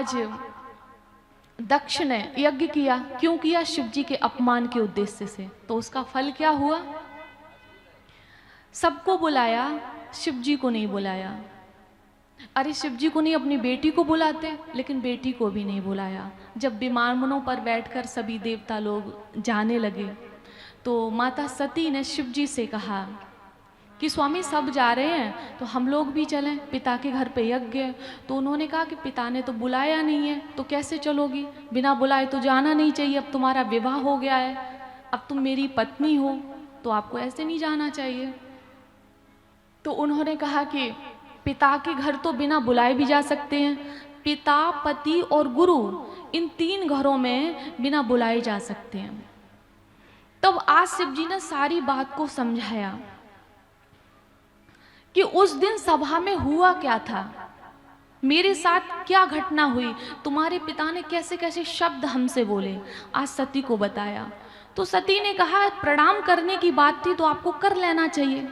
आज दक्ष ने यज्ञ किया, क्यों किया? शिव जी के अपमान के उद्देश्य से। तो उसका फल क्या हुआ? सबको बुलाया, शिव जी को नहीं बुलाया। अरे शिव जी को नहीं, अपनी बेटी को बुलाते, लेकिन बेटी को भी नहीं बुलाया। जब विमानों पर बैठकर सभी देवता लोग जाने लगे तो माता सती ने शिव जी से कहा कि स्वामी सब जा रहे हैं तो हम लोग भी चलें, पिता के घर पे यज्ञ है। तो उन्होंने कहा कि पिता ने तो बुलाया नहीं है, तो कैसे चलोगी? बिना बुलाए तो जाना नहीं चाहिए, अब तुम्हारा विवाह हो गया है, अब तुम मेरी पत्नी हो, तो आपको ऐसे नहीं जाना चाहिए। तो उन्होंने कहा कि पिता के घर तो बिना बुलाए भी जा सकते हैं। पिता, पति और गुरु, इन 3 घरों में बिना बुलाए जा सकते हैं। तब आज शिव जी ने सारी बात को समझाया कि उस दिन सभा में हुआ क्या था, मेरे साथ क्या घटना हुई, तुम्हारे पिता ने कैसे कैसे शब्द हमसे बोले। आज सती को बताया तो सती ने कहा प्रणाम करने की बात थी तो आपको कर लेना चाहिए।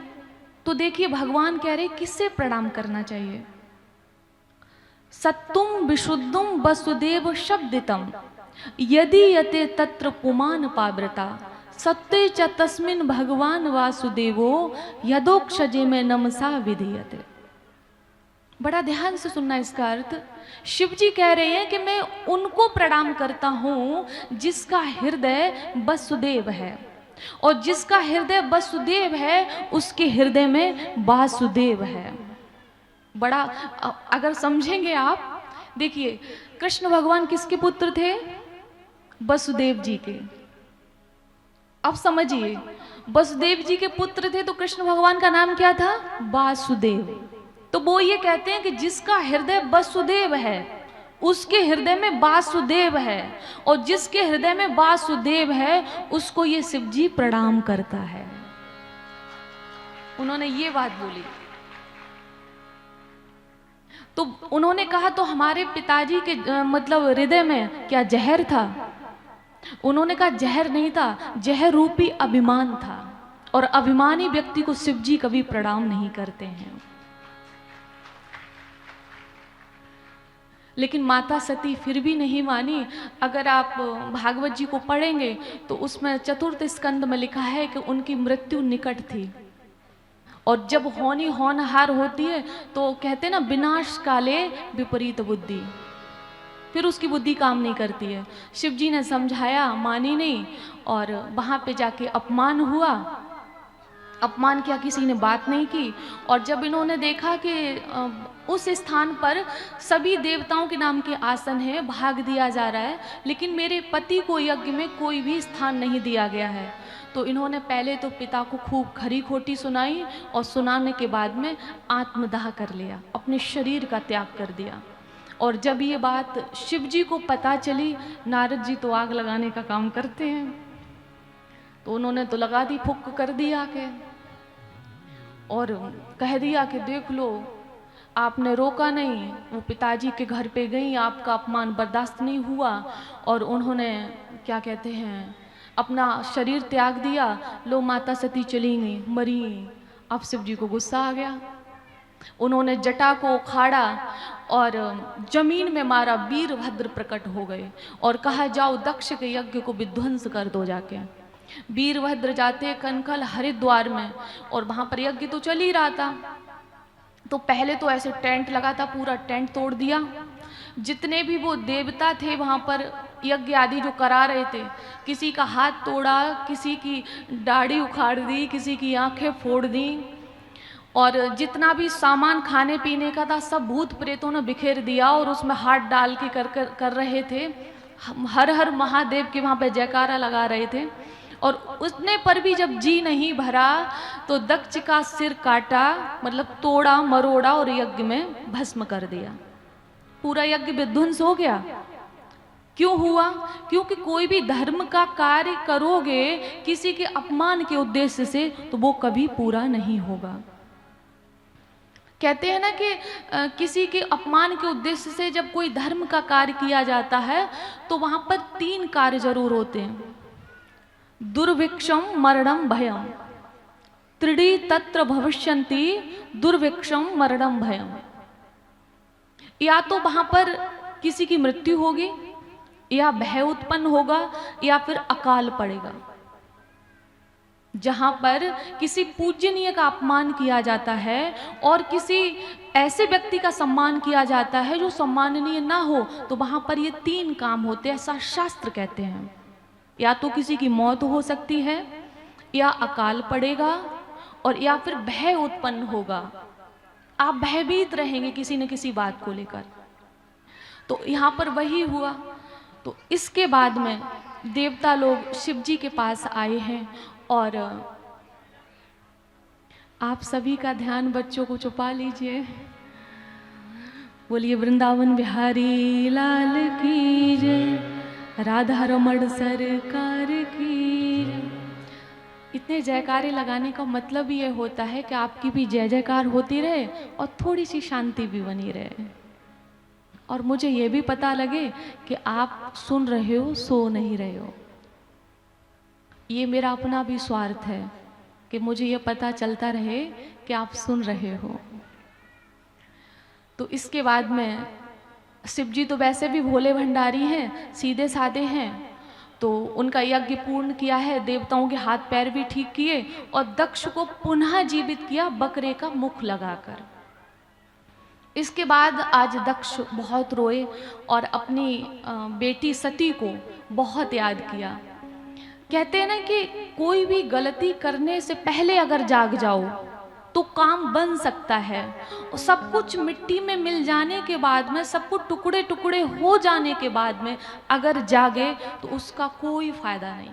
तो देखिए भगवान कह रहे किससे प्रणाम करना चाहिए? सत्तुम विशुद्धुम वसुदेव शब्दितम यदि यते तत्र पुमान पाव्रता सत्य च तस्मिन् भगवान वासुदेवो यदोक्षजे में नमसा विधीयते। बड़ा ध्यान से सुनना इसका अर्थ। शिव जी कह रहे हैं कि मैं उनको प्रणाम करता हूं जिसका हृदय वसुदेव है, और जिसका हृदय वसुदेव है उसके हृदय में वासुदेव है। बड़ा अगर समझेंगे आप, देखिए कृष्ण भगवान किसके पुत्र थे? वसुदेव जी के। अब समझिए, वसुदेव जी के पुत्र थे तो कृष्ण भगवान का नाम क्या था? वासुदेव। तो वो ये कहते हैं कि जिसका हृदय वसुदेव है उसके हृदय में वासुदेव है, और जिसके हृदय में वासुदेव है उसको ये शिव जी प्रणाम करता है। उन्होंने ये बात बोली। तो उन्होंने कहा तो हमारे पिताजी के मतलब हृदय में क्या जहर था? उन्होंने कहा जहर नहीं था, जहर रूपी अभिमान था, और अभिमानी व्यक्ति को शिव जी कभी प्रणाम नहीं करते हैं। लेकिन माता सती फिर भी नहीं मानी। अगर आप भागवत जी को पढ़ेंगे तो उसमें 4th स्कंद में लिखा है कि उनकी मृत्यु निकट थी, और जब होनी होनहार होती है तो कहते हैं ना विनाश काले विपरीत बुद्धि, फिर उसकी बुद्धि काम नहीं करती है। शिव जी ने समझाया, मानी नहीं, और वहां पे जाके अपमान हुआ। अपमान किया, किसी ने बात नहीं की। और जब इन्होंने देखा कि उस स्थान पर सभी देवताओं के नाम के आसन है, भाग दिया जा रहा है, लेकिन मेरे पति को यज्ञ में कोई भी स्थान नहीं दिया गया है, तो इन्होंने पहले तो पिता को खूब खरी खोटी सुनाई, और सुनाने के बाद में आत्मदाह कर लिया, अपने शरीर का त्याग कर दिया। और जब ये बात शिव जी को पता चली, नारद जी तो आग लगाने का काम करते हैं, तो उन्होंने तो लगा दी, फुक कर दिया के, और कह दिया कि देख लो आपने रोका नहीं। वो पिताजी के घर पे गई, आपका अपमान बर्दाश्त नहीं हुआ, और उन्होंने क्या कहते हैं अपना शरीर त्याग दिया। लो माता सती चली गई, मरी। अब शिव जी को गुस्सा आ गया, उन्होंने जटा को उखाड़ा और जमीन में मारा। वीरभद्र प्रकट हो गए और कहा जाओ दक्ष के यज्ञ को विध्वंस कर दो जाके। वीरभद्र जाते कनकल हरिद्वार में, और वहां पर यज्ञ तो चल ही रहा था। तो पहले तो ऐसे टेंट लगा था, पूरा टेंट तोड़ दिया। जितने भी वो देवता थे वहां पर यज्ञ आदि जो करा रहे थे, किसी का हाथ तोड़ा, किसी की दाढ़ी उखाड़ दी, किसी की आंखें फोड़ दी, और जितना भी सामान खाने पीने का था सब भूत प्रेतों ने बिखेर दिया, और उसमें हाथ डाल के कर रहे थे। हर हर महादेव के वहाँ पे जयकारा लगा रहे थे। और उसने पर भी जब जी नहीं भरा तो दक्ष का सिर काटा, मतलब तोड़ा मरोड़ा, और यज्ञ में भस्म कर दिया। पूरा यज्ञ विध्वंस हो गया। क्यों हुआ? क्योंकि कोई भी धर्म का कार्य करोगे किसी के अपमान के उद्देश्य से तो वो कभी पूरा नहीं होगा। कहते हैं ना कि किसी के अपमान के उद्देश्य से जब कोई धर्म का कार्य किया जाता है तो वहां पर 3 कार्य जरूर होते हैं। दुर्भिक्षम मरणम भयम, त्रिडी तत्र भविष्यन्ति दुर्भिक्षम मरणम भयम। या तो वहां पर किसी की मृत्यु होगी, या भय उत्पन्न होगा, या फिर अकाल पड़ेगा। जहां पर किसी पूज्यनीय का अपमान किया जाता है और किसी ऐसे व्यक्ति का सम्मान किया जाता है जो सम्माननीय ना हो, तो वहां पर ये 3 काम होते हैं, ऐसा शास्त्र कहते हैं। या तो किसी की मौत हो सकती है, या अकाल पड़ेगा, और या फिर भय उत्पन्न होगा। आप भयभीत रहेंगे किसी न किसी बात को लेकर। तो यहाँ पर वही हुआ। तो इसके बाद में देवता लोग शिव जी के पास आए हैं, और आप सभी का ध्यान बच्चों को छुपा लीजिए। बोलिए वृंदावन बिहारी लाल की जय, राधा रमण सरकार की जय। इतने जयकारे लगाने का मतलब ये होता है कि आपकी भी जय जयकार होती रहे और थोड़ी सी शांति भी बनी रहे, और मुझे ये भी पता लगे कि आप सुन रहे हो, सो नहीं रहे हो। ये मेरा अपना भी स्वार्थ है कि मुझे ये पता चलता रहे कि आप सुन रहे हो। तो इसके बाद में शिव जी तो वैसे भी भोले भंडारी हैं, सीधे साधे हैं, तो उनका यज्ञ पूर्ण किया है, देवताओं के हाथ पैर भी ठीक किए, और दक्ष को पुनः जीवित किया बकरे का मुख लगाकर। इसके बाद आज दक्ष बहुत रोए और अपनी बेटी सती को बहुत याद किया। कहते हैं ना कि कोई भी गलती करने से पहले अगर जाग जाओ तो काम बन सकता है, और सब कुछ मिट्टी में मिल जाने के बाद में, सब कुछ टुकड़े टुकड़े हो जाने के बाद में अगर जागे तो उसका कोई फायदा नहीं।